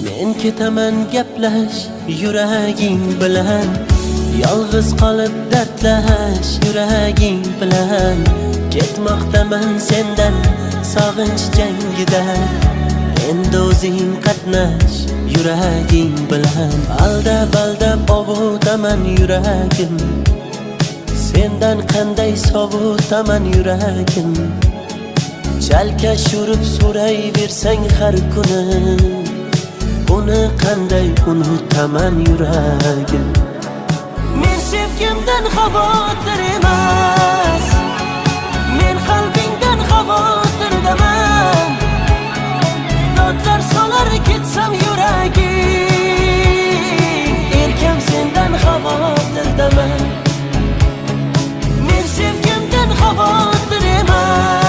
Men ketaman gaplash yuraging bilan, yolg'iz qolib dardlash yuraging bilan. Ketmoqdaman sendan sog'inch jangida, endi o'zing qatnash yuraging bilan. Aldab ovutaman yuragim, sendan qanday sovutaman yuragim. Chalkash urib so'rayversang har kuni, uni qanday unutaman yuragim. Men sevgimdan xavotir emas, men qalbingdan xavotirdaman. Dodlar solar ketsam yuragim, erkam sendan xavotirdaman. Men sevgimdan xavotir emas,